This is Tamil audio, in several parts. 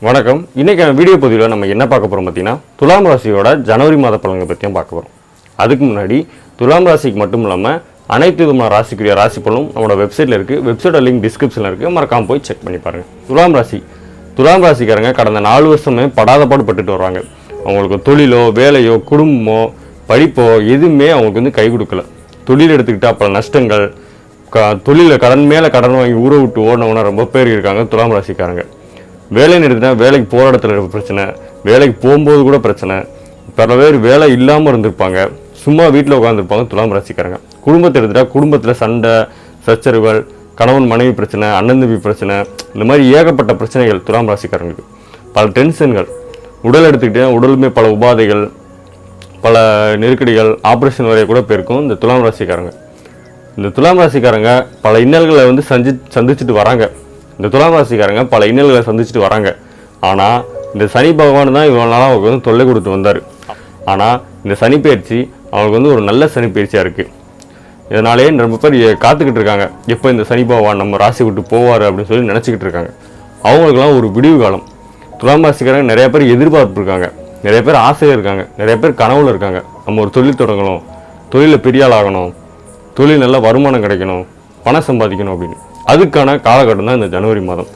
வணக்கம். இன்றைக்கான வீடியோ பதிவில் நம்ம என்ன பார்க்க போகிறோம் பார்த்தீங்கன்னா, துலாம் ராசியோட ஜனவரி மாத பலன்களை பற்றியும் பார்க்க போகிறோம். அதுக்கு முன்னாடி துலாம் ராசிக்கு மட்டும் இல்லாமல் அனைத்து விதமான ராசிக்குரிய ராசி பலனும் நம்மளோட வெப்சைட்டில் இருக்குது. வெப்சைட்டோட லிங்க் டிஸ்கிரிப்ஷனில் இருக்குது. மறக்காமல் போய் செக் பண்ணி பாருங்கள். துலாம் ராசிக்காரங்க கடந்த 4 வருஷமே படாத பாடுபட்டுட்டு வர்றாங்க. அவங்களுக்கு தொழிலோ வேலையோ குடும்பமோ படிப்போ எதுவுமே அவங்களுக்கு வந்து கை கொடுக்கல. தொழில் எடுத்துக்கிட்டால் பல நஷ்டங்கள், தொழிலில் கடன் மேலே கடன் வாங்கி ஊரை விட்டு ஓடினவங்கன்னா ரொம்ப பேர் இருக்காங்க துலாம் ராசிக்காரங்க. வேலைன்னு எடுத்துட்டா வேலைக்கு போகிற இடத்துல பிரச்சனை, வேலைக்கு போகும்போது கூட பிரச்சனை, பல பேர் வேலை இல்லாமல் இருந்திருப்பாங்க, சும்மா வீட்டில் உட்காந்துருப்பாங்க துலாம் ராசிக்காரங்க. குடும்பத்தை எடுத்துட்டா குடும்பத்தில் சண்டை சச்சரவுகள், கணவன் மனைவி பிரச்சனை, அண்ணன் தம்பி பிரச்சனை, இந்த மாதிரி ஏகப்பட்ட பிரச்சனைகள் துலாம் ராசிக்காரங்களுக்கு. பல டென்ஷன்கள், உடல் எடுத்துக்கிட்டே உடலுமே பல உபாதைகள், பல நெருக்கடிகள், ஆப்ரேஷன் வரைய கூட போயிருக்கும் இந்த துலாம் ராசிக்காரங்க. இந்த துலாம் ராசிக்காரங்க பல இன்னல்களை வந்து சந்திச்சுட்டு வராங்க. ஆனால் இந்த சனி பகவான் தான் இவ்வளோ நாளாக அவங்களுக்கு வந்து தொல்லை கொடுத்து வந்தார். ஆனால் இந்த சனி பயிற்சி அவங்களுக்கு வந்து ஒரு நல்ல சனி பயிற்சியாக இருக்குது. இதனாலே ரொம்ப பேர் காத்துக்கிட்டு இருக்காங்க, எப்போ இந்த சனி பகவான் நம்ம ராசி விட்டு போவார் அப்படின்னு சொல்லி நினச்சிக்கிட்டு இருக்காங்க. அவங்களுக்குலாம் ஒரு விடிவு காலம். துலாம் ராசிக்காரங்க நிறைய பேர் எதிர்பார்ப்பு இருக்காங்க, நிறைய பேர் ஆசையாக இருக்காங்க, நிறைய பேர் கனவுல இருக்காங்க. நம்ம ஒரு தொழில் தொடங்கணும், தொழிலில் பெரிய ஆள் ஆகணும், தொழில் நல்ல வருமானம் கிடைக்கணும், பணம் சம்பாதிக்கணும் அப்படின்னு. அதுக்கான காலகட்டம் தான் இந்த ஜனவரி மாதம்.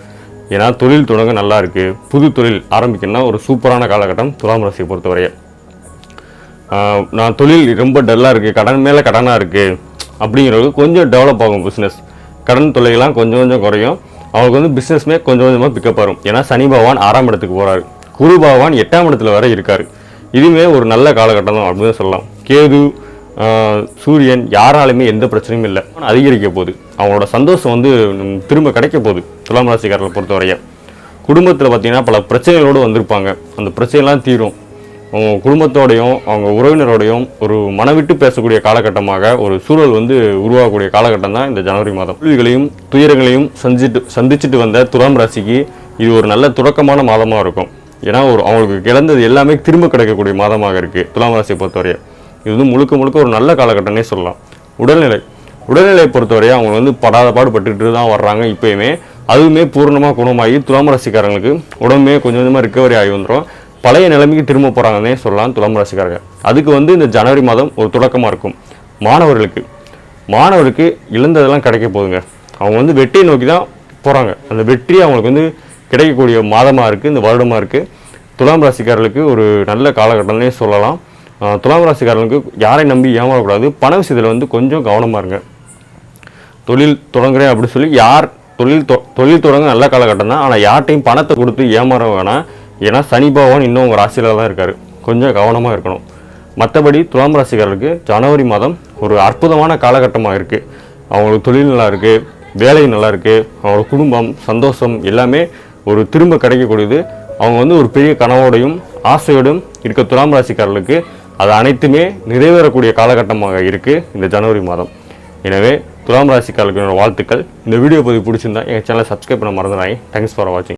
ஏன்னா தொழில் தொடங்க நல்லா இருக்குது, புது தொழில் ஆரம்பிக்கணும்னா ஒரு சூப்பரான காலகட்டம் துலாம் ராசியை பொறுத்தவரைய. நான் தொழில் ரொம்ப டல்லாக இருக்குது, கடன் மேலே கடனாக இருக்குது அப்படிங்கிறது கொஞ்சம் டெவலப் ஆகும். பிஸ்னஸ் கடன் தொல்லைகள்லாம் கொஞ்சம் கொஞ்சம் குறையும். அவங்களுக்கு வந்து பிஸ்னஸ்மே கொஞ்சம் கொஞ்சமாக பிக்கப் ஆகும். ஏன்னா சனி பகவான் 6ஆம் இடத்துக்கு போகிறாரு, குரு பகவான் 8ஆம் இடத்துல வர இருக்கார். இதுவுமே ஒரு நல்ல காலகட்டம் தான் அப்படின்னு சொல்லலாம். கேது சூரியன் யாராலுமே எந்த பிரச்சனையும் இல்லை, அதிகரிக்க போகுது. அவங்களோட சந்தோஷம் வந்து திரும்ப கிடைக்க போகுது துலாம் ராசிக்காரர்களை பொறுத்தவரைய. குடும்பத்தில் பார்த்திங்கன்னா பல பிரச்சனைகளோடு வந்திருப்பாங்க, அந்த பிரச்சனைலாம் தீரும். அவங்க குடும்பத்தோடையும் அவங்க உறவினரோடையும் ஒரு மனவிட்டு பேசக்கூடிய காலகட்டமாக ஒரு சூழல் வந்து உருவாகக்கூடிய காலகட்டம் தான் இந்த ஜனவரி மாதம். தோல்விகளையும் துயரங்களையும் சந்திச்சுட்டு வந்த துலாம் ராசிக்கு இது ஒரு நல்ல தொடக்கமான மாதமாக இருக்கும். ஏன்னா அவங்களுக்கு இழந்தது எல்லாமே திரும்ப கிடைக்கக்கூடிய மாதமாக இருக்குது துலாம் ராசியை பொறுத்தவரைய. இது வந்து முழுக்க ஒரு நல்ல காலகட்டம்னே சொல்லலாம். உடல்நிலையை பொறுத்தவரையை அவங்க வந்து படாத பாடுபட்டுட்டு தான் வர்றாங்க. இப்போயுமே அதுவுமே பூர்ணமாக குணமாகி துலாம் ராசிக்காரங்களுக்கு உடம்புமே கொஞ்சம் கொஞ்சமாக ரிக்கவரி ஆகி வந்துடும். பழைய நிலைமைக்கு திரும்ப போகிறாங்கன்னே சொல்லலாம் துலாம் ராசிக்காரங்க. அதுக்கு வந்து இந்த ஜனவரி மாதம் ஒரு தொடக்கமாக இருக்கும். மாணவர்களுக்கு இழந்ததெல்லாம் கிடைக்க போகுதுங்க. அவங்க வந்து வெற்றியை நோக்கி தான் போகிறாங்க. அந்த வெற்றி அவங்களுக்கு வந்து கிடைக்கக்கூடிய மாதமாக இருக்குது, இந்த வருடமாக இருக்குது. துலாம் ராசிக்காரர்களுக்கு ஒரு நல்ல காலகட்டம்னே சொல்லலாம். துலாம் ராசிக்காரர்களுக்கு யாரையும் நம்பி ஏமாறக்கூடாது. பண விஷயத்தில் வந்து கொஞ்சம் கவனமாக இருங்க. தொழில் தொடங்குறேன் அப்படின்னு சொல்லி தொழில் தொடங்க நல்ல காலகட்டம் தான். ஆனால் யார்ட்டையும் பணத்தை கொடுத்து ஏமாற வேணாம். ஏன்னா சனி பகவான் இன்னும் உங்கள் ராசியில் தான் இருக்கார், கொஞ்சம் கவனமாக இருக்கணும். மற்றபடி துலாம் ராசிக்காரர்களுக்கு ஜனவரி மாதம் ஒரு அற்புதமான காலகட்டமாக இருக்குது. அவங்களுக்கு தொழில் நல்லா இருக்குது, வேலை நல்லா இருக்குது, அவங்களோட குடும்பம் சந்தோஷம் எல்லாமே ஒரு திரும்ப கிடைக்கக்கூடியது. அவங்க வந்து ஒரு பெரிய கனவோடையும் ஆசையோடும் இருக்க துலாம் ராசிக்காரர்களுக்கு அது அனைத்துமே நிறைவேறக்கூடிய காலகட்டமாக இருக்குது இந்த ஜனவரி மாதம். எனவே துலாம் ராசிக்காரர்களுக்கு வாழ்த்துக்கள். இந்த வீடியோ பதிவு பிடிச்சிருந்தா எங்கள் சேனலை சப்ஸ்கிரைப் பண்ண மறந்துடாங்க. தேங்க்ஸ் ஃபார் வாட்சிங்.